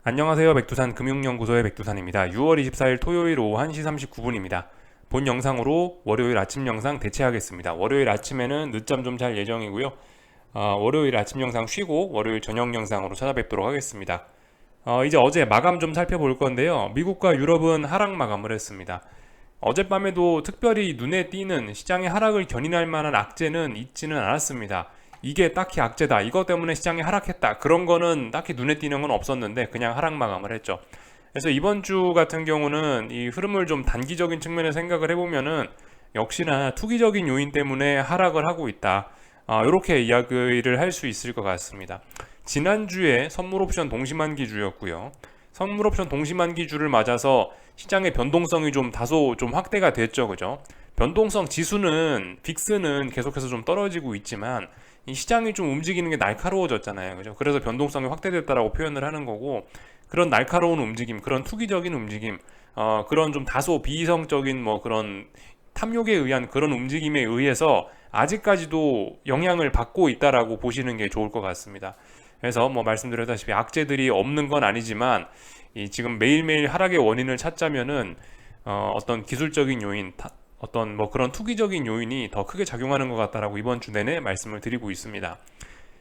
안녕하세요. 백두산 금융연구소의 백두산입니다. 6월 24일 토요일 오후 1시 39분입니다. 본 영상으로 월요일 아침 영상 대체하겠습니다. 월요일 아침에는 늦잠 좀 잘 예정이고요. 월요일 아침 영상 쉬고 월요일 저녁 영상으로 찾아뵙도록 하겠습니다. 이제 어제 마감 좀 살펴볼 건데요. 미국과 유럽은 하락 마감을 했습니다. 어젯밤에도 특별히 눈에 띄는 시장의 하락을 견인할 만한 악재는 있지는 않았습니다. 이게 딱히 악재다, 이것 때문에 시장이 하락했다, 그런 거는 딱히 눈에 띄는 건 없었는데 그냥 하락 마감을 했죠. 그래서 이번 주 같은 경우는 이 흐름을 좀 단기적인 측면에서 생각을 해보면은 역시나 투기적인 요인 때문에 하락을 하고 있다, 이렇게 이야기를 할 수 있을 것 같습니다. 지난주에 선물옵션 동시만기주였고요. 선물옵션 동시만기주를 맞아서 시장의 변동성이 좀 다소 좀 확대가 됐죠, 그죠? 변동성 지수는 빅스는 계속해서 좀 떨어지고 있지만 이 시장이 좀 움직이는 게 날카로워졌잖아요, 그죠? 그래서 변동성이 확대됐다라고 표현을 하는 거고, 그런 날카로운 움직임, 그런 투기적인 움직임, 그런 좀 다소 비이성적인 뭐 그런 탐욕에 의한 그런 움직임에 의해서 아직까지도 영향을 받고 있다라고 보시는 게 좋을 것 같습니다. 그래서 뭐 말씀드렸다시피 악재들이 없는 건 아니지만 이 지금 매일매일 하락의 원인을 찾자면은 어떤 기술적인 요인, 어떤 뭐 그런 투기적인 요인이 더 크게 작용하는 것 같다라고 이번 주 내내 말씀을 드리고 있습니다.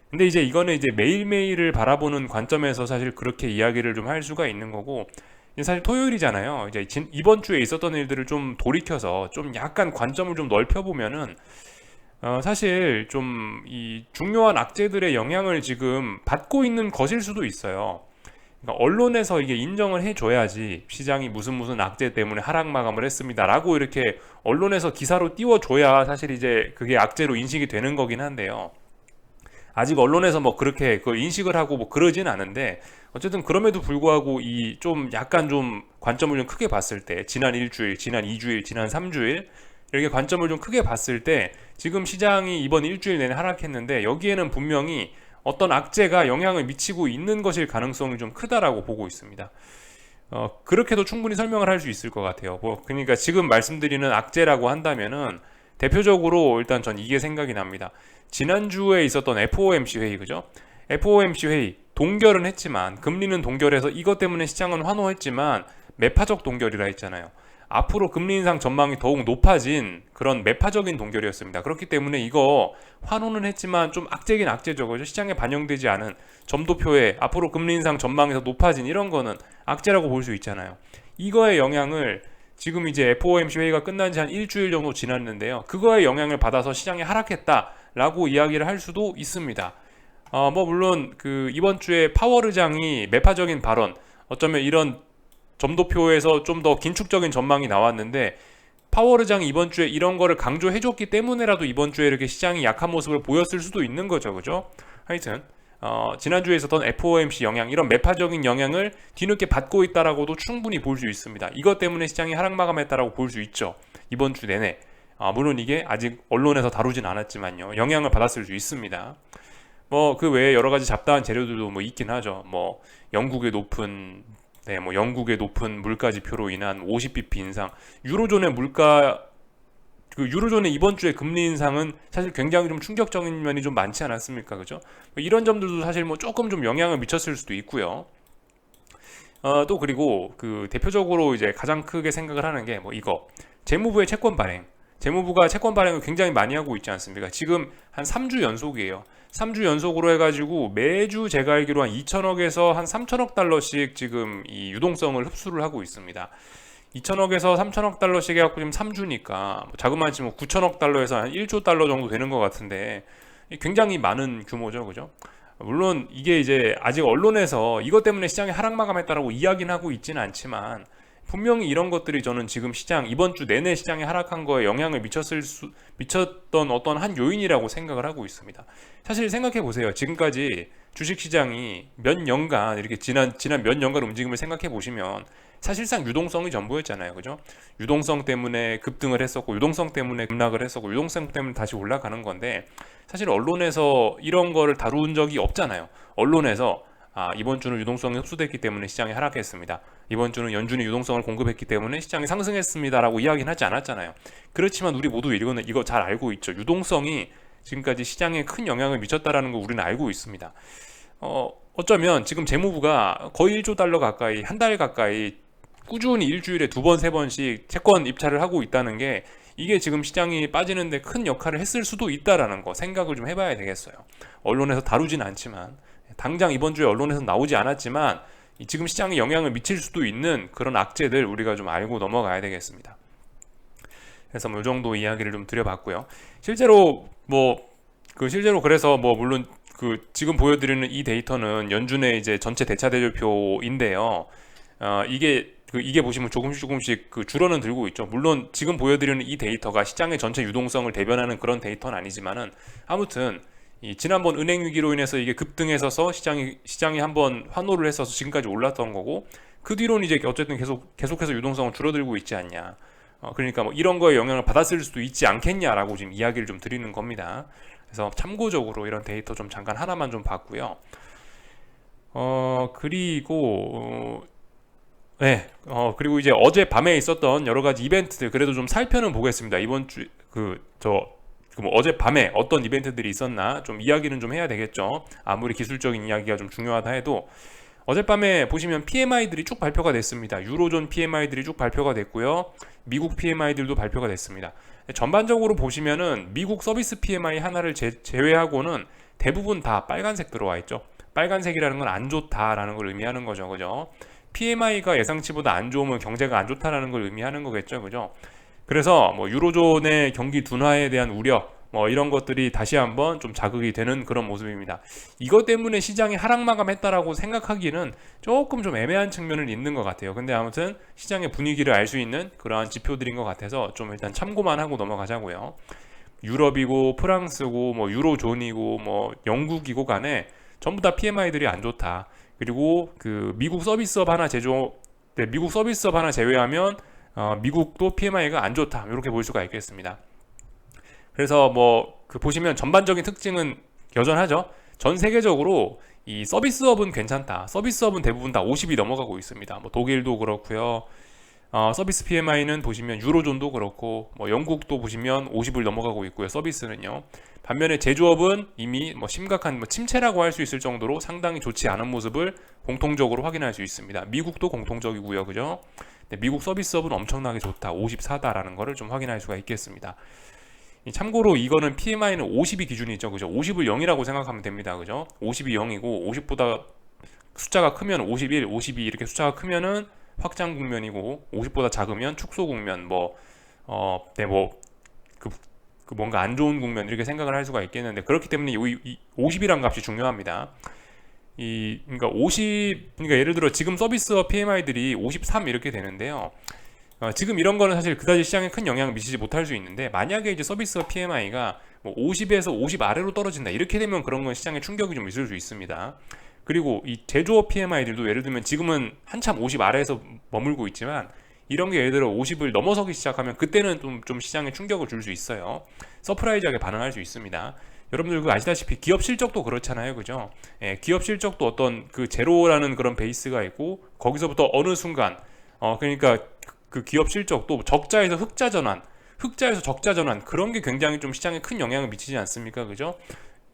근데 이제 이거는 이제 매일매일을 바라보는 관점에서 사실 그렇게 이야기를 좀 할 수가 있는 거고, 사실 토요일이잖아요. 이제 이번 주에 있었던 일들을 좀 돌이켜서 좀 약간 관점을 좀 넓혀보면은 사실 좀 이 중요한 악재들의 영향을 지금 받고 있는 것일 수도 있어요. 그러니까 언론에서 이게 인정을 해줘야지, 시장이 무슨 악재 때문에 하락 마감을 했습니다라고 이렇게 언론에서 기사로 띄워줘야 사실 이제 그게 악재로 인식이 되는 거긴 한데요. 아직 언론에서 뭐 그렇게 그 인식을 하고 뭐 그러진 않은데, 어쨌든 그럼에도 불구하고 이 좀 약간 좀 관점을 좀 크게 봤을 때, 지난 일주일, 지난 2주일, 지난 3주일 이렇게 관점을 좀 크게 봤을 때 지금 시장이 이번 일주일 내내 하락했는데 여기에는 분명히 어떤 악재가 영향을 미치고 있는 것일 가능성이 좀 크다라고 보고 있습니다. 그렇게도 충분히 설명을 할 수 있을 것 같아요. 그러니까 지금 말씀드리는 악재라고 한다면은 대표적으로 일단 전 이게 생각이 납니다. 지난주에 있었던 FOMC 회의, 그죠? FOMC 회의 동결은 했지만, 금리는 동결해서 이것 때문에 시장은 환호했지만 매파적 동결이라 했잖아요. 앞으로 금리 인상 전망이 더욱 높아진 그런 매파적인 동결이었습니다. 그렇기 때문에 이거 환호는 했지만 좀 악재긴 악재죠, 그죠? 시장에 반영되지 않은 점도표에 앞으로 금리 인상 전망에서 높아진 이런 거는 악재라고 볼 수 있잖아요. 이거의 영향을 지금 이제 FOMC 회의가 끝난 지 한 일주일 정도 지났는데요. 그거의 영향을 받아서 시장이 하락했다라고 이야기를 할 수도 있습니다. 뭐 물론 그 이번 주에 파월 의장이 매파적인 발언, 어쩌면 이런 점도표에서 좀 더 긴축적인 전망이 나왔는데 파월 의장이 이번 주에 이런 거를 강조해줬기 때문에라도 이번 주에 이렇게 시장이 약한 모습을 보였을 수도 있는 거죠, 그죠? 하여튼 지난주에 있었던 FOMC 영향, 이런 매파적인 영향을 뒤늦게 받고 있다라고도 충분히 볼 수 있습니다. 이것 때문에 시장이 하락 마감했다라고 볼 수 있죠, 이번 주 내내. 물론 이게 아직 언론에서 다루진 않았지만요, 영향을 받았을 수 있습니다. 뭐 그 외에 여러 가지 잡다한 재료들도 뭐 있긴 하죠. 뭐 영국의 높은 뭐 영국의 높은 물가 지표로 인한 50bp 인상, 유로존의 물가, 그 유로존의 이번 주에 금리 인상은 사실 굉장히 좀 충격적인 면이 좀 많지 않았습니까, 그죠? 뭐 이런 점들도 사실 뭐 조금 좀 영향을 미쳤을 수도 있고요. 또 그리고 그 대표적으로 이제 가장 크게 생각을 하는 게 뭐 이거, 재무부의 채권 발행. 재무부가 채권 발행을 굉장히 많이 하고 있지 않습니까? 지금 한 3주 연속이에요. 3주 연속으로 해가지고 매주 제가 알기로 한 2천억에서 한 3천억 달러씩 지금 이 유동성을 흡수를 하고 있습니다. 2천억에서 3천억 달러씩 해갖고 지금 3주니까 자그마치 뭐 9천억 달러에서 한 1조 달러 정도 되는 것 같은데 굉장히 많은 규모죠, 그죠? 물론 이게 이제 아직 언론에서 이것 때문에 시장이 하락 마감했다라고 이야기는 하고 있지는 않지만, 분명히 이런 것들이 저는 지금 시장, 이번 주 내내 시장이 하락한 거에 영향을 미쳤던 어떤 한 요인이라고 생각을 하고 있습니다. 사실 생각해 보세요. 지금까지 주식시장이 몇 년간 이렇게 지난 몇 년간 움직임을 생각해 보시면 사실상 유동성이 전부였잖아요, 그죠? 유동성 때문에 급등을 했었고, 유동성 때문에 급락을 했었고, 유동성 때문에 다시 올라가는 건데, 사실 언론에서 이런 거를 다룬 적이 없잖아요. 언론에서 이번 주는 유동성이 흡수됐기 때문에 시장이 하락했습니다, 이번 주는 연준이 유동성을 공급했기 때문에 시장이 상승했습니다라고 이야기는 하지 않았잖아요. 그렇지만 우리 모두 이거 잘 알고 있죠. 유동성이 지금까지 시장에 큰 영향을 미쳤다라는 거 우리는 알고 있습니다. 어쩌면 지금 재무부가 거의 1조 달러 가까이, 한 달 가까이 꾸준히 일주일에 두 번, 세 번씩 채권 입찰을 하고 있다는 게 이게 지금 시장이 빠지는데 큰 역할을 했을 수도 있다라는 거 생각을 좀 해봐야 되겠어요. 언론에서 다루진 않지만, 당장 이번 주에 언론에서 나오지 않았지만 지금 시장에 영향을 미칠 수도 있는 그런 악재들 우리가 좀 알고 넘어가야 되겠습니다. 그래서 뭐 이 정도 이야기를 좀 드려봤고요. 실제로 실제로 그래서 물론 지금 보여드리는 이 데이터는 연준의 이제 전체 대차 대조표인데요. 이게 보시면 조금씩 줄어는 들고 있죠. 물론 지금 보여드리는 이 데이터가 시장의 전체 유동성을 대변하는 그런 데이터는 아니지만은 아무튼 지난번 은행 위기로 인해서 이게 급등했어서 시장이 한번 환호를 했어서 지금까지 올랐던 거고, 그 뒤로는 이제 어쨌든 계속해서 유동성은 줄어들고 있지 않냐. 그러니까 뭐 이런 거에 영향을 받았을 수도 있지 않겠냐라고 지금 이야기를 좀 드리는 겁니다. 그래서 참고적으로 이런 데이터 좀 잠깐 하나만 좀 봤고요. 그리고 이제 어제 밤에 있었던 여러 가지 이벤트들 그래도 좀 살펴는 보겠습니다. 이번 주 어제 밤에 어떤 이벤트들이 있었나 좀 이야기는 좀 해야 되겠죠. 아무리 기술적인 이야기가 좀 중요하다 해도 어젯밤에 보시면 PMI들이 쭉 발표가 됐습니다. 유로존 PMI들이 쭉 발표가 됐고요. 미국 PMI들도 발표가 됐습니다. 전반적으로 보시면은 미국 서비스 PMI 하나를 제외하고는 대부분 다 빨간색 들어와 있죠. 빨간색이라는 건 안 좋다라는 걸 의미하는 거죠. 그죠? PMI가 예상치보다 안 좋으면 경제가 안 좋다라는 걸 의미하는 거겠죠. 그죠? 그래서 유로존의 경기 둔화에 대한 우려 이런 것들이 다시 한번 좀 자극이 되는 그런 모습입니다. 이것 때문에 시장이 하락 마감했다라고 생각하기는 조금 좀 애매한 측면은 있는 것 같아요. 근데 아무튼 시장의 분위기를 알 수 있는 그러한 지표들인 것 같아서 좀 일단 참고만 하고 넘어가자고요. 유럽이고 프랑스고 유로존이고 영국이고 간에 전부 다 PMI들이 안 좋다. 그리고 미국 서비스업 하나 제외하면 미국도 PMI가 안 좋다. 이렇게 볼 수가 있겠습니다. 그래서 보시면 전반적인 특징은 여전하죠. 전 세계적으로 이 서비스업은 괜찮다. 서비스업은 대부분 다 50이 넘어가고 있습니다. 독일도 그렇고요. 서비스 PMI는 보시면 유로존도 그렇고 영국도 보시면 50을 넘어가고 있고요. 서비스는요. 반면에 제조업은 이미 심각한 침체라고 할 수 있을 정도로 상당히 좋지 않은 모습을 공통적으로 확인할 수 있습니다. 미국도 공통적이고요. 그죠? 미국 서비스업은 엄청나게 좋다. 54다라는 거를 좀 확인할 수가 있겠습니다. 참고로 이거는 PMI는 50이 기준이죠. 그죠? 50을 0이라고 생각하면 됩니다. 그죠? 50이 0이고 50보다 숫자가 크면 51, 52 이렇게 숫자가 크면은 확장 국면이고 50보다 작으면 축소 국면 뭔가 안 좋은 국면 이렇게 생각을 할 수가 있겠는데, 그렇기 때문에 이 50이란 값이 중요합니다. 그러니까 예를 들어 지금 서비스업 PMI들이 53 이렇게 되는데요. 지금 이런 거는 사실 그다지 시장에 큰 영향을 미치지 못할 수 있는데, 만약에 이제 서비스업 PMI가 50에서 50 아래로 떨어진다 이렇게 되면 그런 건 시장에 충격이 좀 있을 수 있습니다. 그리고 이 제조업 PMI들도 예를 들면 지금은 한참 50 아래에서 머물고 있지만, 이런 게 예를 들어 50을 넘어서기 시작하면 그때는 좀 시장에 충격을 줄 수 있어요. 서프라이즈하게 반응할 수 있습니다. 여러분들 아시다시피 기업 실적도 그렇잖아요. 그죠? 기업 실적도 어떤 제로라는 그런 베이스가 있고, 거기서부터 어느 순간 그러니까 그 기업 실적도 적자에서 흑자 전환, 흑자에서 적자 전환, 그런 게 굉장히 좀 시장에 큰 영향을 미치지 않습니까? 그죠?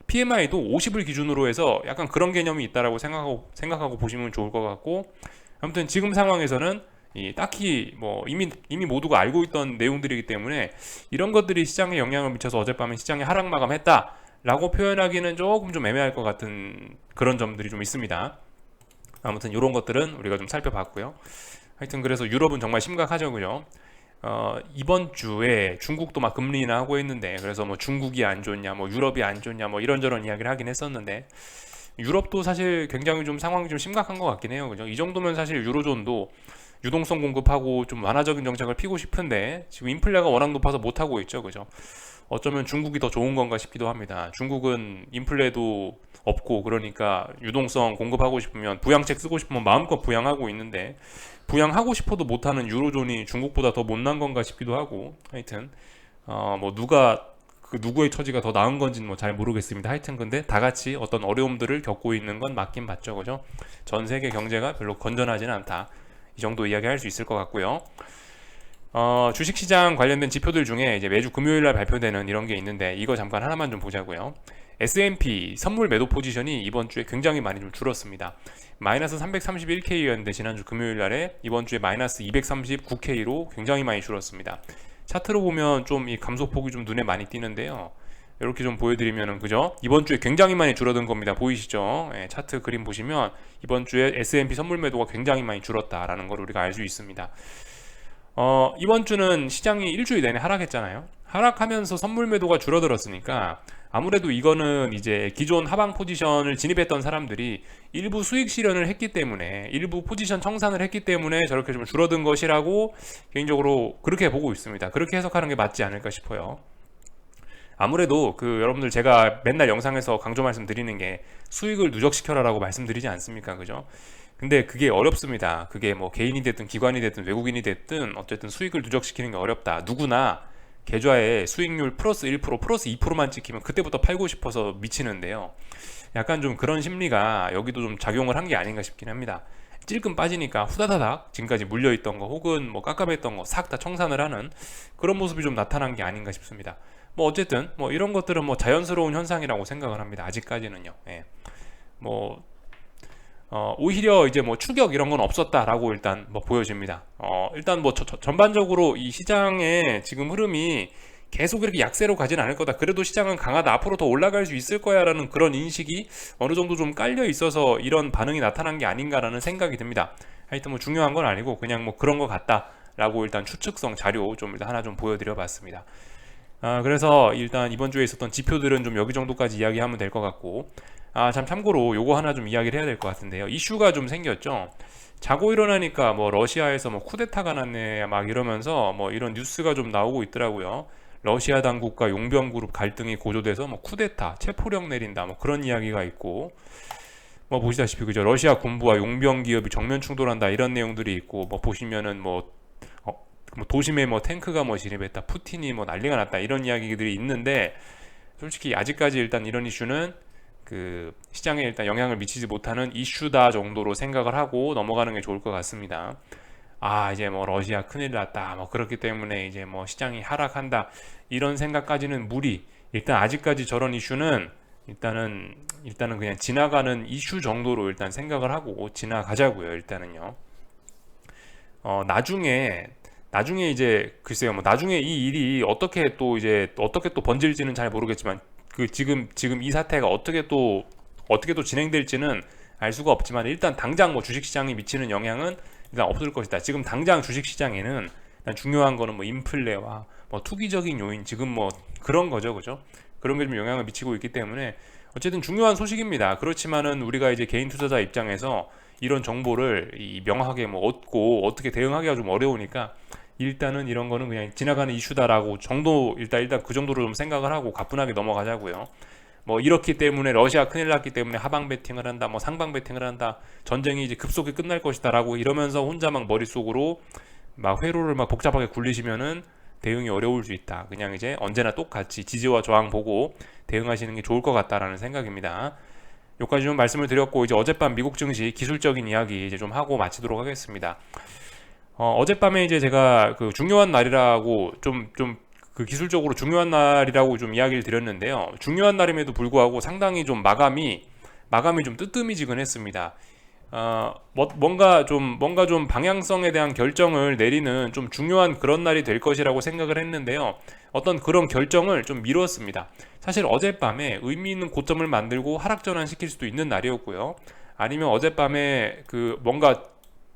PMI도 50을 기준으로 해서 약간 그런 개념이 있다라고 생각하고 보시면 좋을 것 같고, 아무튼 지금 상황에서는 딱히 이미 모두가 알고 있던 내용들이기 때문에 이런 것들이 시장에 영향을 미쳐서 어젯밤에 시장이 하락 마감했다라고 표현하기는 조금 좀 애매할 것 같은 그런 점들이 좀 있습니다. 아무튼 이런 것들은 우리가 좀 살펴봤고요. 하여튼 그래서 유럽은 정말 심각하죠. 그죠? 이번 주에 중국도 막 금리 인하하고 있는데, 그래서 중국이 안 좋냐, 유럽이 안 좋냐, 이런저런 이야기를 하긴 했었는데, 유럽도 사실 굉장히 좀 상황이 좀 심각한 것 같긴 해요. 그죠? 이 정도면 사실 유로존도 유동성 공급하고 좀 완화적인 정책을 피고 싶은데 지금 인플레가 워낙 높아서 못 하고 있죠. 그죠? 어쩌면 중국이 더 좋은 건가 싶기도 합니다. 중국은 인플레도 없고, 그러니까 유동성 공급하고 싶으면, 부양책 쓰고 싶으면 마음껏 부양하고 있는데, 부양하고 싶어도 못하는 유로존이 중국보다 더 못난 건가 싶기도 하고, 하여튼 누구의 처지가 더 나은 건지는 잘 모르겠습니다. 하여튼 근데 다 같이 어떤 어려움들을 겪고 있는 건 맞긴 맞죠. 그죠? 전 세계 경제가 별로 건전하지는 않다. 이 정도 이야기할 수 있을 것 같고요. 주식시장 관련된 지표들 중에 이제 매주 금요일날 발표되는 이런 게 있는데, 이거 잠깐 하나만 좀 보자고요. S&P 선물 매도 포지션이 이번 주에 굉장히 많이 좀 줄었습니다. 마이너스 331K였는데 지난주 금요일 날에 이번 주에 마이너스 239K로 굉장히 많이 줄었습니다. 차트로 보면 좀 이 감소폭이 좀 눈에 많이 띄는데요. 이렇게 좀 보여드리면은 그죠? 이번 주에 굉장히 많이 줄어든 겁니다. 보이시죠? 예, 차트 그림 보시면 이번 주에 S&P 선물 매도가 굉장히 많이 줄었다라는 걸 우리가 알 수 있습니다. 이번 주는 시장이 일주일 내내 하락했잖아요. 하락하면서 선물 매도가 줄어들었으니까 아무래도 이거는 이제 기존 하방 포지션을 진입했던 사람들이 일부 수익 실현을 했기 때문에, 일부 포지션 청산을 했기 때문에 저렇게 좀 줄어든 것이라고 개인적으로 그렇게 보고 있습니다. 그렇게 해석하는 게 맞지 않을까 싶어요. 아무래도 여러분들 제가 맨날 영상에서 강조 말씀드리는 게 수익을 누적시켜라라고 말씀드리지 않습니까? 그죠? 근데 그게 어렵습니다. 그게 뭐 개인이 됐든 기관이 됐든 외국인이 됐든 어쨌든 수익을 누적시키는 게 어렵다. 누구나 계좌에 수익률 플러스 1%, 플러스 2%만 찍히면 그때부터 팔고 싶어서 미치는데요. 약간 좀 그런 심리가 여기도 좀 작용을 한 게 아닌가 싶긴 합니다. 찔끔 빠지니까 후다다닥 지금까지 물려있던 거 혹은 뭐 깝깝했던 거 싹 다 청산을 하는 그런 모습이 좀 나타난 게 아닌가 싶습니다. 뭐 어쨌든 뭐 이런 것들은 뭐 자연스러운 현상이라고 생각을 합니다. 아직까지는요. 예. 뭐 오히려 이제 뭐 추격 이런 건 없었다라고 일단 뭐 보여집니다. 일단 뭐 전반적으로 이 시장의 지금 흐름이 계속 이렇게 약세로 가진 않을 거다. 그래도 시장은 강하다. 앞으로 더 올라갈 수 있을 거야라는 그런 인식이 어느 정도 좀 깔려 있어서 이런 반응이 나타난 게 아닌가라는 생각이 듭니다. 하여튼 뭐 중요한 건 아니고 그냥 뭐 그런 것 같다라고 일단 추측성 자료 좀 일단 하나 좀 보여드려 봤습니다. 그래서 일단 이번 주에 있었던 지표들은 좀 여기 정도까지 이야기하면 될 것 같고, 참고로 요거 하나 좀 이야기를 해야 될 것 같은데요. 이슈가 좀 생겼죠. 자고 일어나니까 뭐 러시아에서 뭐 쿠데타가 났네 막 이러면서 뭐 이런 뉴스가 좀 나오고 있더라고요. 러시아 당국과 용병그룹 갈등이 고조돼서 뭐 쿠데타, 체포령 내린다 뭐 그런 이야기가 있고, 뭐 보시다시피 그죠. 러시아 군부와 용병 기업이 정면 충돌한다 이런 내용들이 있고, 뭐 보시면은 뭐 도심에 뭐 탱크가 뭐 진입했다, 푸틴이 뭐 난리가 났다 이런 이야기들이 있는데, 솔직히 아직까지 일단 이런 이슈는 시장에 일단 영향을 미치지 못하는 이슈다 정도로 생각을 하고 넘어가는 게 좋을 것 같습니다. 이제 뭐 러시아 큰일 났다 뭐 그렇기 때문에 이제 뭐 시장이 하락한다 이런 생각까지는 무리. 일단 아직까지 저런 이슈는 일단은 그냥 지나가는 이슈 정도로 일단 생각을 하고 지나가자고요. 일단은요. 나중에 이제 글쎄요, 뭐 나중에 이 일이 어떻게 또 번질지는 잘 모르겠지만 지금 이 사태가 어떻게 또 진행될지는 알 수가 없지만, 일단 당장 뭐 주식시장이 미치는 영향은 일단 없을 것이다. 지금 당장 주식시장에는 일단 중요한 거는 뭐 인플레와 뭐 투기적인 요인, 지금 뭐 그런 거죠, 그죠? 그런 게 좀 영향을 미치고 있기 때문에 어쨌든 중요한 소식입니다. 그렇지만은 우리가 이제 개인 투자자 입장에서 이런 정보를 명확하게 뭐 얻고 어떻게 대응하기가 좀 어려우니까 일단은 이런 거는 그냥 지나가는 이슈다라고 정도 일단 그 정도로 좀 생각을 하고 가뿐하게 넘어가자고요. 뭐 이렇기 때문에 러시아 큰일 났기 때문에 하방 베팅을 한다, 뭐 상방 베팅을 한다, 전쟁이 이제 급속히 끝날 것이다라고 이러면서 혼자 막 머릿속으로 막 회로를 막 복잡하게 굴리시면은 대응이 어려울 수 있다. 그냥 이제 언제나 똑같이 지지와 저항 보고 대응하시는 게 좋을 것 같다라는 생각입니다. 여기까지 좀 말씀을 드렸고, 이제 어젯밤 미국 증시 기술적인 이야기 이제 좀 하고 마치도록 하겠습니다. 어젯밤에 이제 제가 중요한 날이라고 기술적으로 중요한 날이라고 좀 이야기를 드렸는데요. 중요한 날임에도 불구하고 상당히 좀 마감이 좀 뜨뜨미지근했습니다. 뭔가 좀 방향성에 대한 결정을 내리는 좀 중요한 그런 날이 될 것이라고 생각을 했는데요. 어떤 그런 결정을 좀 미뤘습니다. 사실 어젯밤에 의미 있는 고점을 만들고 하락 전환시킬 수도 있는 날이었고요. 아니면 어젯밤에 뭔가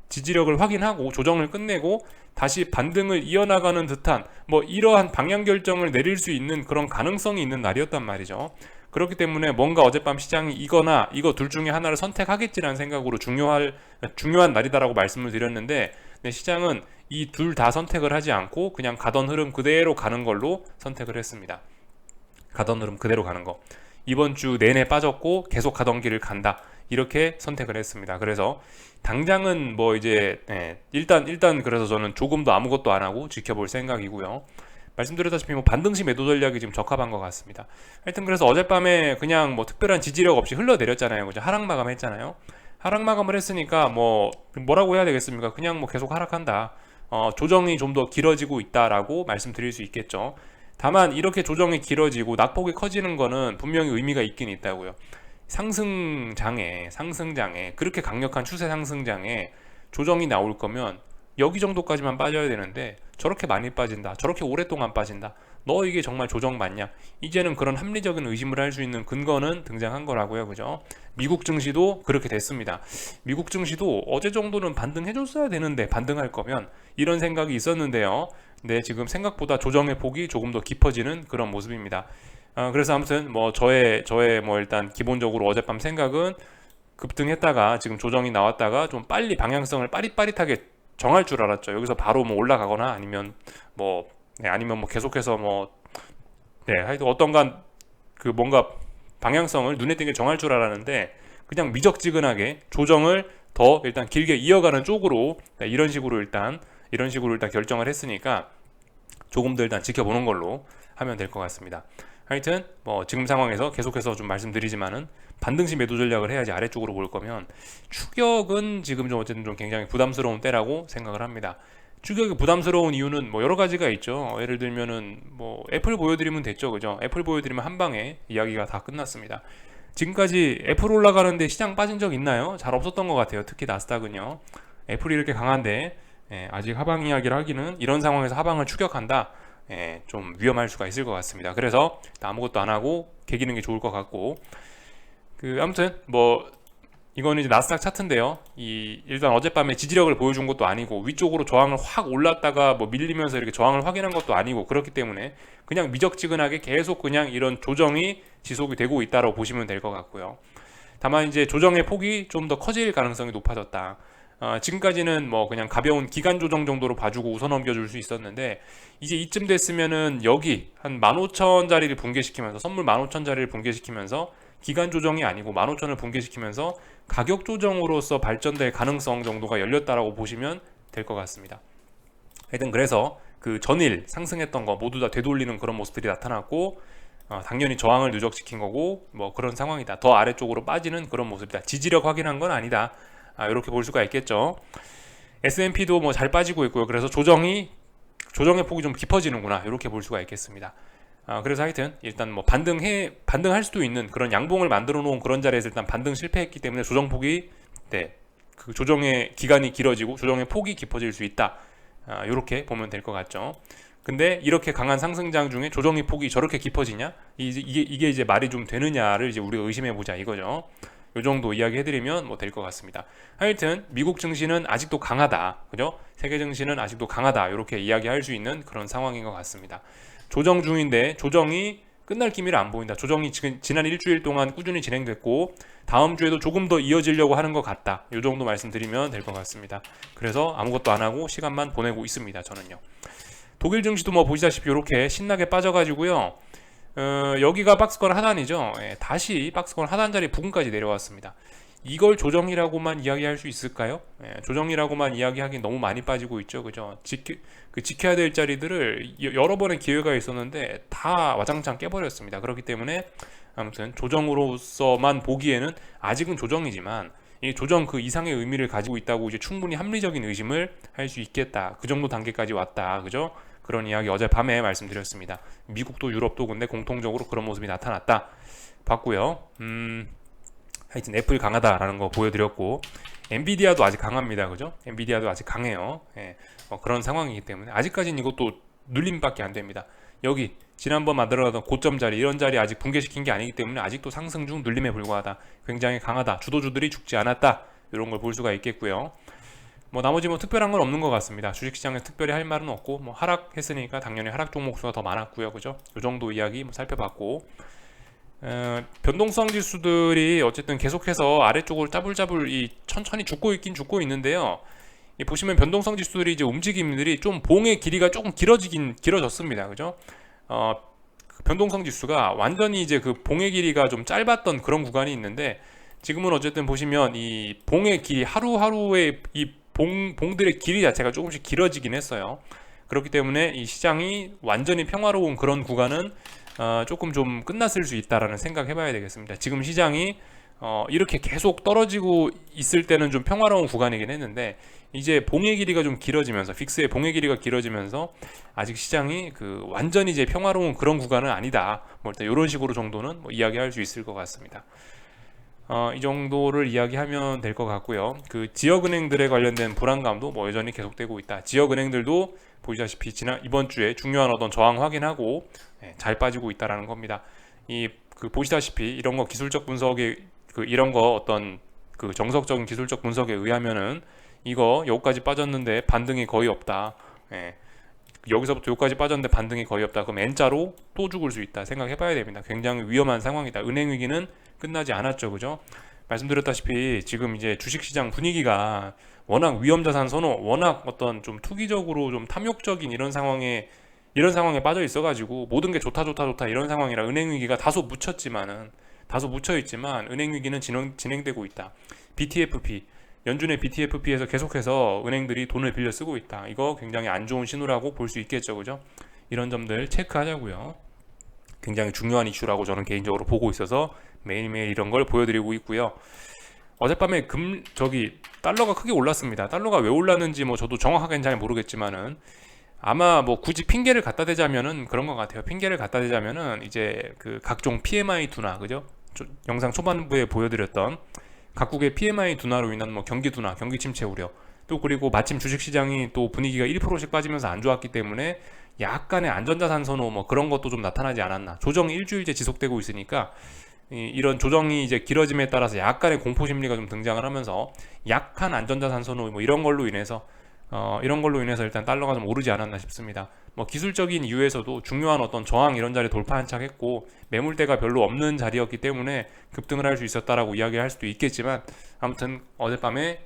지지력을 확인하고 조정을 끝내고 다시 반등을 이어나가는 듯한 뭐 이러한 방향 결정을 내릴 수 있는 그런 가능성이 있는 날이었단 말이죠. 그렇기 때문에 뭔가 어젯밤 시장이 이거나 이거 둘 중에 하나를 선택하겠지라는 생각으로 중요한 날이다라고 말씀을 드렸는데, 시장은 이 둘 다 선택을 하지 않고 그냥 가던 흐름 그대로 가는 걸로 선택을 했습니다. 가던 흐름 그대로 가는 거. 이번 주 내내 빠졌고 계속 가던 길을 간다. 이렇게 선택을 했습니다. 그래서 당장은 뭐 이제 일단 그래서 저는 조금도 아무것도 안 하고 지켜볼 생각이고요. 말씀드렸다시피 뭐 반등시 매도 전략이 지금 적합한 것 같습니다. 하여튼 그래서 어젯밤에 그냥 뭐 특별한 지지력 없이 흘러내렸잖아요. 그죠? 하락 마감했잖아요. 하락 마감을 했으니까 뭐라고 해야 되겠습니까? 그냥 뭐 계속 하락한다. 조정이 좀 더 길어지고 있다라고 말씀드릴 수 있겠죠. 다만 이렇게 조정이 길어지고 낙폭이 커지는 거는 분명히 의미가 있긴 있다고요. 상승장에 그렇게 강력한 추세 상승장에 조정이 나올 거면 여기 정도까지만 빠져야 되는데 저렇게 많이 빠진다, 저렇게 오랫동안 빠진다, 너 이게 정말 조정 맞냐, 이제는 그런 합리적인 의심을 할 수 있는 근거는 등장한 거라고요. 그죠? 미국 증시도 그렇게 됐습니다. 미국 증시도 어제 정도는 반등해줬어야 되는데, 반등할 거면, 이런 생각이 있었는데요. 네, 지금 생각보다 조정의 폭이 조금 더 깊어지는 그런 모습입니다. 그래서 아무튼 뭐 저의 뭐 일단 기본적으로 어젯밤 생각은, 급등했다가 지금 조정이 나왔다가 좀 빨리 방향성을 빠릿빠릿하게 정할 줄 알았죠. 여기서 바로 뭐 올라가거나 아니면 뭐 아니면 뭐 계속해서 뭐 하여튼 어떤가 그 뭔가 방향성을 눈에 띄게 정할 줄 알았는데, 그냥 미적지근하게 조정을 더 일단 길게 이어가는 쪽으로 이런 식으로 일단 결정을 했으니까 조금 더 일단 지켜보는 걸로 하면 될 것 같습니다. 하여튼 뭐 지금 상황에서 계속해서 좀 말씀드리지만은, 반등시 매도 전략을 해야지 아래쪽으로 볼 거면, 추격은 지금 좀 어쨌든 좀 굉장히 부담스러운 때라고 생각을 합니다. 추격이 부담스러운 이유는 뭐 여러 가지가 있죠. 예를 들면은 뭐 애플 보여드리면 됐죠, 그죠? 애플 보여드리면 한 방에 이야기가 다 끝났습니다. 지금까지 애플 올라가는데 시장 빠진 적 있나요? 잘 없었던 것 같아요. 특히 나스닥은요. 애플이 이렇게 강한데 아직 하방 이야기를 하기는, 이런 상황에서 하방을 추격한다, 좀 위험할 수가 있을 것 같습니다. 그래서 아무것도 안 하고 개기는 게 좋을 것 같고, 아무튼 뭐 이거는 이제 나스닥 차트인데요. 일단 어젯밤에 지지력을 보여준 것도 아니고, 위쪽으로 저항을 확 올랐다가 뭐 밀리면서 이렇게 저항을 확인한 것도 아니고, 그렇기 때문에 그냥 미적지근하게 계속 그냥 이런 조정이 지속이 되고 있다고 보시면 될 것 같고요. 다만 이제 조정의 폭이 좀 더 커질 가능성이 높아졌다. 지금까지는 뭐 그냥 가벼운 기간 조정 정도로 봐주고 웃어 넘겨줄 수 있었는데, 이제 이쯤 됐으면은 여기 한 15,000짜리를 붕괴시키면서, 선물 15,000짜리를 붕괴시키면서, 기간 조정이 아니고 15,000을 붕괴시키면서 가격 조정으로서 발전될 가능성 정도가 열렸다라고 보시면 될 것 같습니다. 하여튼 그래서 그 전일 상승했던 거 모두 다 되돌리는 그런 모습들이 나타났고, 당연히 저항을 누적시킨 거고, 뭐 그런 상황이다. 더 아래쪽으로 빠지는 그런 모습이다. 지지력 확인한 건 아니다. 이렇게 볼 수가 있겠죠. S&P도 뭐 잘 빠지고 있고요. 그래서 조정의 폭이 좀 깊어지는구나, 이렇게 볼 수가 있겠습니다. 그래서 하여튼 일단 뭐 반등할 수도 있는 그런 양봉을 만들어 놓은 그런 자리에서 일단 반등 실패했기 때문에 조정폭이, 그 조정의 기간이 길어지고 조정의 폭이 깊어질 수 있다, 이렇게 보면 될 것 같죠. 근데 이렇게 강한 상승장 중에 조정의 폭이 저렇게 깊어지냐, 이게 이제 말이 좀 되느냐를 이제 우리가 의심해 보자, 이거죠. 요 정도 이야기 해드리면 뭐 될 것 같습니다. 하여튼 미국 증시는 아직도 강하다, 그죠? 세계 증시는 아직도 강하다, 이렇게 이야기할 수 있는 그런 상황인 것 같습니다. 조정 중인데 조정이 끝날 기미를 안 보인다. 조정이 지난 일주일 동안 꾸준히 진행됐고, 다음 주에도 조금 더 이어지려고 하는 것 같다. 이 정도 말씀드리면 될 것 같습니다. 그래서 아무것도 안 하고 시간만 보내고 있습니다, 저는요. 독일 증시도 뭐 보시다시피 이렇게 신나게 빠져가지고요. 여기가 박스권 하단이죠. 다시 박스권 하단 자리 부근까지 내려왔습니다. 이걸 조정이라고만 이야기할 수 있을까요? 조정이라고만 이야기하기 너무 많이 빠지고 있죠, 그죠? 지켜야 될 자리들을 여러 번의 기회가 있었는데 다 와장창 깨버렸습니다. 그렇기 때문에 아무튼 조정으로서만 보기에는 아직은 조정이지만, 이 조정 그 이상의 의미를 가지고 있다고 이제 충분히 합리적인 의심을 할 수 있겠다. 그 정도 단계까지 왔다, 그죠? 그런 이야기 어젯밤에 말씀드렸습니다. 미국도 유럽도 근데 공통적으로 그런 모습이 나타났다 봤고요. 하여튼 애플 강하다라는 거 보여드렸고, 엔비디아도 아직 강합니다, 그죠? 엔비디아도 아직 강해요. 그런 상황이기 때문에 아직까지는 이것도 눌림밖에 안 됩니다. 여기 지난번 만들어놨던 고점 자리, 이런 자리 아직 붕괴시킨 게 아니기 때문에 아직도 상승 중, 눌림에 불과하다, 굉장히 강하다, 주도주들이 죽지 않았다, 이런 걸 볼 수가 있겠고요. 뭐 나머지 뭐 특별한 건 없는 것 같습니다. 주식시장에 특별히 할 말은 없고, 뭐 하락했으니까 당연히 하락 종목 수가 더 많았고요, 그죠? 이 정도 이야기 뭐 살펴봤고, 변동성 지수들이 어쨌든 계속해서 아래쪽을 짜불짜불 천천히 죽고 있긴 죽고 있는데요. 보시면 변동성 지수들이 이제 움직임들이 좀 봉의 길이가 조금 길어졌습니다, 그죠? 변동성 지수가 완전히 이제 그 봉의 길이가 좀 짧았던 그런 구간이 있는데, 지금은 어쨌든 보시면 이 봉의 길이, 하루하루의 이 봉들의 길이 자체가 조금씩 길어지긴 했어요. 그렇기 때문에 이 시장이 완전히 평화로운 그런 구간은 조금 좀 끝났을 수 있다라는 생각 해봐야 되겠습니다. 지금 시장이 이렇게 계속 떨어지고 있을 때는 좀 평화로운 구간이긴 했는데 이제 봉의 길이가 좀 길어지면서 빅스의 봉의 길이가 길어지면서 아직 시장이 그 완전히 이제 평화로운 그런 구간은 아니다. 뭐 일단 이런 식으로 정도는 뭐 이야기할 수 있을 것 같습니다. 이 정도를 이야기하면 될 것 같고요. 그 지역은행들에 관련된 불안감도 뭐 여전히 계속되고 있다. 지역은행들도 보시다시피 이번 주에 중요한 어떤 저항 확인하고 잘 빠지고 있다라는 겁니다. 그 보시다시피 이런 거 기술적 분석에 이런 거 어떤 그 정석적인 기술적 분석에 의하면은 이거 여기까지 빠졌는데 반등이 거의 없다. 여기서부터 여기까지 빠졌는데 반등이 거의 없다. 그럼 N자로 또 죽을 수 있다. 생각해봐야 됩니다. 굉장히 위험한 상황이다. 은행 위기는 끝나지 않았죠, 그죠? 말씀드렸다시피 지금 이제 주식시장 분위기가 워낙 위험자산 선호, 워낙 어떤 좀 투기적으로 좀 탐욕적인 이런 상황에 빠져 있어가지고 모든 게 좋다 좋다 좋다 이런 상황이라 은행 위기가 다소 묻혀 있지만 은행 위기는 진행되고 있다. BTFP 연준의 BTFP에서 계속해서 은행들이 돈을 빌려 쓰고 있다. 이거 굉장히 안 좋은 신호라고 볼 수 있겠죠, 그죠? 이런 점들 체크하자고요. 굉장히 중요한 이슈라고 저는 개인적으로 보고 있어서 매일매일 이런 걸 보여드리고 있고요. 어젯밤에 달러가 크게 올랐습니다. 달러가 왜 올랐는지 뭐 저도 정확하게는 잘 모르겠지만은 아마 뭐 굳이 핑계를 갖다 대자면은 그런 것 같아요. 핑계를 갖다 대자면은 이제 그 각종 PMI 둔화, 그죠? 영상 초반부에 보여드렸던 각국의 PMI 둔화로 인한 뭐 경기 둔화, 경기 침체 우려, 또 그리고 마침 주식시장이 또 분위기가 1%씩 빠지면서 안 좋았기 때문에 약간의 안전자산 선호 뭐 그런 것도 좀 나타나지 않았나. 조정이 일주일째 지속되고 있으니까 이런 조정이 이제 길어짐에 따라서 약간의 공포 심리가 좀 등장을 하면서 약한 안전자산 선호 뭐 이런 걸로 인해서 일단 달러가 좀 오르지 않았나 싶습니다. 뭐 기술적인 이유에서도 중요한 어떤 저항 이런 자리 돌파 한착했고 매물대가 별로 없는 자리였기 때문에 급등을 할 수 있었다라고 이야기할 수도 있겠지만 아무튼 어젯밤에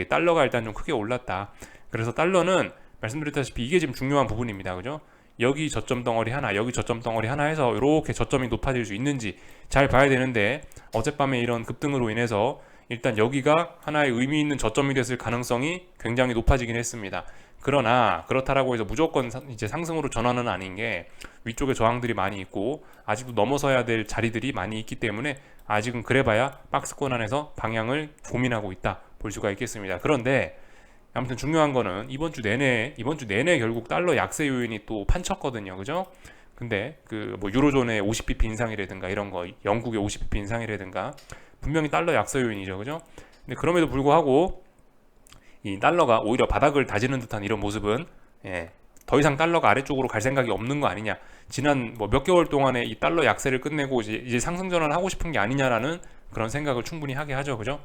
달러가 일단 좀 크게 올랐다. 그래서 달러는 말씀드렸다시피 이게 지금 중요한 부분입니다. 그죠? 여기 저점 덩어리 하나, 여기 저점 덩어리 하나 해서 이렇게 저점이 높아질 수 있는지 잘 봐야 되는데 어젯밤에 이런 급등으로 인해서 일단 여기가 하나의 의미 있는 저점이 됐을 가능성이 굉장히 높아지긴 했습니다. 그러나 그렇다라고 해서 무조건 이제 상승으로 전환은 아닌 게 위쪽에 저항들이 많이 있고 아직도 넘어서야 될 자리들이 많이 있기 때문에 아직은 그래봐야 박스권 안에서 방향을 고민하고 있다 볼 수가 있겠습니다. 그런데 아무튼 중요한 거는 이번 주 내내 결국 달러 약세 요인이 또 판쳤거든요. 그죠? 근데 그 뭐 유로존의 50bp 인상이라든가 이런 거, 영국의 50bp 인상이라든가 분명히 달러 약세 요인이죠. 그죠? 근데 그럼에도 불구하고 이 달러가 오히려 바닥을 다지는 듯한 이런 모습은 더 이상 달러가 아래쪽으로 갈 생각이 없는 거 아니냐. 지난 뭐 몇 개월 동안에 이 달러 약세를 끝내고 이제 상승 전환을 하고 싶은 게 아니냐라는 그런 생각을 충분히 하게 하죠. 그죠?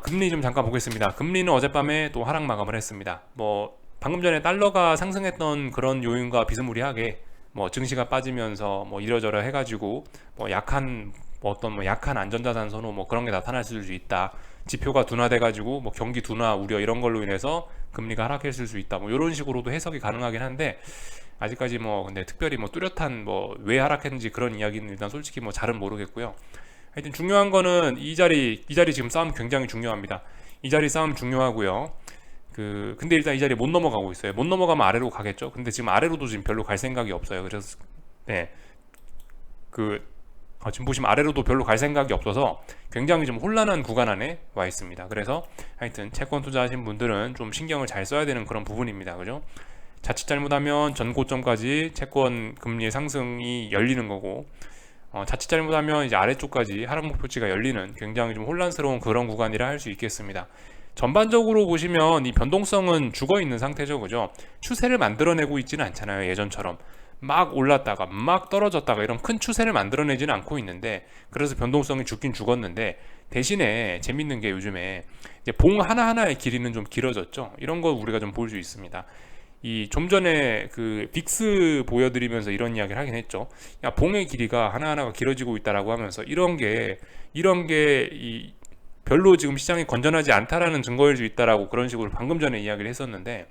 금리 좀 잠깐 보겠습니다. 금리는 어젯밤에 또 하락 마감을 했습니다. 뭐 방금 전에 달러가 상승했던 그런 요인과 비스무리하게 뭐 증시가 빠지면서 뭐 이러저러 해가지고 뭐 약한 안전자산 선호 뭐 그런 게 나타날 수 있다. 지표가 둔화돼가지고 뭐 경기 둔화 우려 이런 걸로 인해서 금리가 하락했을 수 있다. 뭐 이런 식으로도 해석이 가능하긴 한데 아직까지 뭐 근데 특별히 뭐 뚜렷한 뭐 왜 하락했는지 그런 이야기는 일단 솔직히 뭐 잘은 모르겠고요. 하여튼 중요한 거는 이 자리 지금 싸움 굉장히 중요합니다. 이 자리 싸움 중요하고요. 근데 일단 이 자리 못 넘어가고 있어요. 못 넘어가면 아래로 가겠죠. 근데 지금 아래로도 지금 별로 갈 생각이 없어요. 그래서 지금 보시면 아래로도 별로 갈 생각이 없어서 굉장히 좀 혼란한 구간 안에 와 있습니다. 그래서 하여튼 채권 투자하신 분들은 좀 신경을 잘 써야 되는 그런 부분입니다. 그죠? 자칫 잘못하면 전고점까지 채권 금리의 상승이 열리는 거고 자칫 잘못하면 이제 아래쪽까지 하락 목표치가 열리는 굉장히 좀 혼란스러운 그런 구간이라 할 수 있겠습니다. 전반적으로 보시면 이 변동성은 죽어 있는 상태죠. 그죠? 추세를 만들어내고 있지는 않잖아요. 예전처럼 막 올랐다가 막 떨어졌다가 이런 큰 추세를 만들어내지는 않고 있는데 그래서 변동성이 죽긴 죽었는데 대신에 재밌는 게 요즘에 이제 봉 하나하나의 길이는 좀 길어졌죠. 이런 거 우리가 좀 볼 수 있습니다. 좀 전에 그 빅스 보여드리면서 이런 이야기를 하긴 했죠. 야, 봉의 길이가 하나하나가 길어지고 있다라고 하면서 이런 게 별로 지금 시장이 건전하지 않다라는 증거일 수 있다라고 그런 식으로 방금 전에 이야기를 했었는데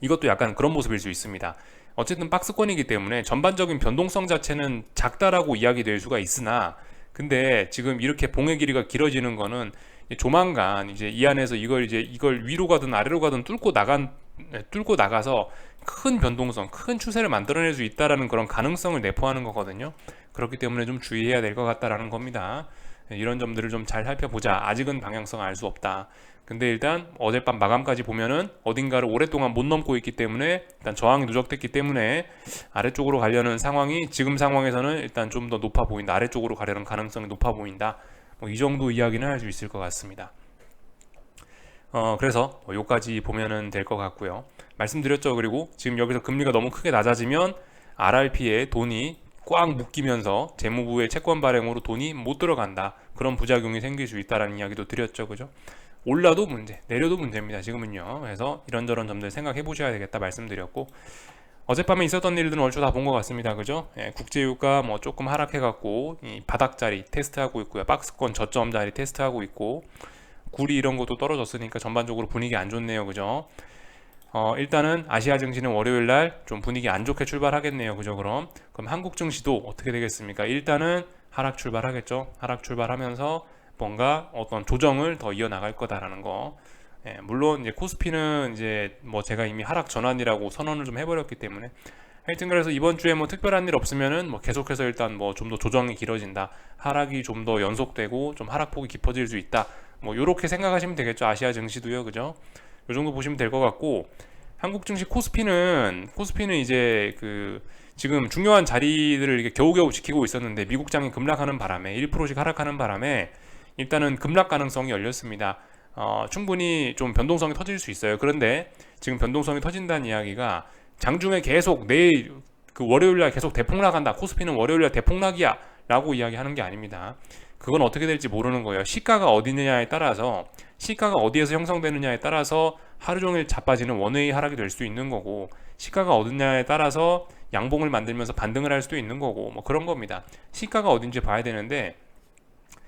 이것도 약간 그런 모습일 수 있습니다. 어쨌든 박스권이기 때문에 전반적인 변동성 자체는 작다라고 이야기될 수가 있으나 근데 지금 이렇게 봉의 길이가 길어지는 거는 조만간 이제 이 안에서 이걸 위로 가든 아래로 가든 뚫고 나가서 큰 변동성, 큰 추세를 만들어낼 수 있다라는 그런 가능성을 내포하는 거거든요. 그렇기 때문에 좀 주의해야 될 것 같다라는 겁니다. 이런 점들을 좀 잘 살펴보자. 아직은 방향성을 알 수 없다. 근데 일단 어젯밤 마감까지 보면은 어딘가를 오랫동안 못 넘고 있기 때문에 일단 저항이 누적됐기 때문에 아래쪽으로 가려는 상황이 지금 상황에서는 일단 좀 더 높아 보인다. 아래쪽으로 가려는 가능성이 높아 보인다. 뭐 이 정도 이야기는 할 수 있을 것 같습니다. 그래서 요까지 보면은 될 것 같고요. 말씀드렸죠. 그리고 지금 여기서 금리가 너무 크게 낮아지면 RRP에 돈이 꽉 묶이면서 재무부의 채권 발행으로 돈이 못 들어간다. 그런 부작용이 생길 수 있다라는 이야기도 드렸죠. 그죠? 올라도 문제, 내려도 문제입니다. 지금은요. 그래서 이런저런 점들 생각해 보셔야 되겠다 말씀드렸고, 어젯밤에 있었던 일들은 얼추 다 본 것 같습니다. 그죠? 예, 국제유가 뭐 조금 하락해갖고 이 바닥자리 테스트하고 있고요. 박스권 저점 자리 테스트하고 있고, 구리 이런 것도 떨어졌으니까 전반적으로 분위기 안 좋네요. 그죠? 일단은 아시아 증시는 월요일 날 좀 분위기 안 좋게 출발하겠네요. 그죠? 그럼 한국 증시도 어떻게 되겠습니까? 일단은 하락 출발하겠죠. 하락 출발하면서 뭔가 어떤 조정을 더 이어나갈 거다라는 거. 예, 물론 이제 코스피는 이제 뭐 제가 이미 하락 전환이라고 선언을 좀 해버렸기 때문에 하여튼 그래서 이번 주에 뭐 특별한 일 없으면은 뭐 계속해서 일단 뭐 좀 더 조정이 길어진다. 하락이 좀 더 연속되고 좀 하락폭이 깊어질 수 있다. 뭐 요렇게 생각하시면 되겠죠. 아시아 증시도요. 그죠? 요 정도 보시면 될 것 같고, 한국 증시 코스피는 이제 그 지금 중요한 자리들을 이렇게 겨우겨우 지키고 있었는데 미국장이 급락하는 바람에 1%씩 하락하는 바람에 일단은 급락 가능성이 열렸습니다. 충분히 좀 변동성이 터질 수 있어요. 그런데 지금 변동성이 터진다는 이야기가 장중에 계속 내일 그 월요일날 계속 대폭락한다. 코스피는 월요일날 대폭락이야 라고 이야기하는 게 아닙니다. 그건 어떻게 될지 모르는 거예요. 시가가 어디느냐에 따라서, 시가가 어디에서 형성되느냐에 따라서 하루 종일 자빠지는 원웨이 하락이 될 수도 있는 거고, 시가가 어디냐에 따라서 양봉을 만들면서 반등을 할 수도 있는 거고, 뭐 그런 겁니다. 시가가 어딘지 봐야 되는데,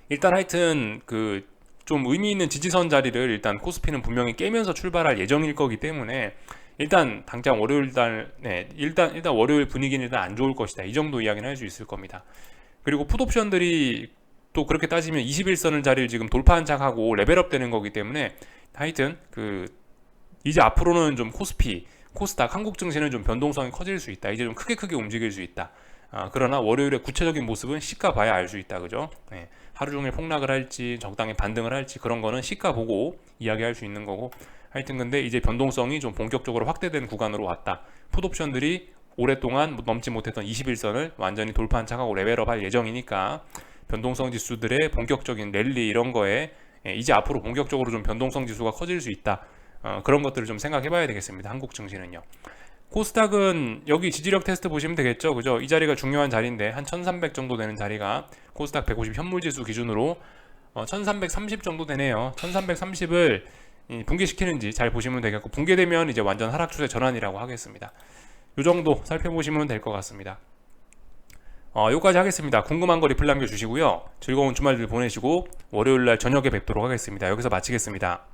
일단 하여튼 그 좀 의미 있는 지지선 자리를 일단 코스피는 분명히 깨면서 출발할 예정일 거기 때문에 일단 당장 월요일 날, 네, 일단 월요일 분위기는 일단 안 좋을 것이다. 이 정도 이야기는 할 수 있을 겁니다. 그리고 풋옵션들이 또 그렇게 따지면 21선을 자리를 지금 돌파한 척하고 레벨업 되는 거기 때문에 하여튼 그 이제 앞으로는 좀 코스피, 코스닥, 한국 증시는 좀 변동성이 커질 수 있다. 이제 좀 크게 움직일 수 있다. 그러나 월요일의 구체적인 모습은 시가 봐야 알 수 있다. 그죠? 네. 하루 종일 폭락을 할지 적당히 반등을 할지 그런 거는 시가 보고 이야기할 수 있는 거고, 하여튼 근데 이제 변동성이 좀 본격적으로 확대된 구간으로 왔다. 풋옵션들이 오랫동안 넘지 못했던 21선을 완전히 돌파한 척하고 레벨업 할 예정이니까 변동성 지수들의 본격적인 랠리 이런 거에 이제 앞으로 본격적으로 좀 변동성 지수가 커질 수 있다. 그런 것들을 좀 생각해 봐야 되겠습니다. 한국 증시는요. 코스닥은 여기 지지력 테스트 보시면 되겠죠. 그죠? 이 자리가 중요한 자리인데 한 1300 정도 되는 자리가 코스닥 150 현물지수 기준으로 1330 정도 되네요. 1330을 붕괴시키는지 잘 보시면 되겠고, 붕괴되면 이제 완전 하락 추세 전환이라고 하겠습니다. 이 정도 살펴보시면 될 것 같습니다. 여기까지 하겠습니다. 궁금한 거 리플 남겨주시고요. 즐거운 주말들 보내시고 월요일날 저녁에 뵙도록 하겠습니다. 여기서 마치겠습니다.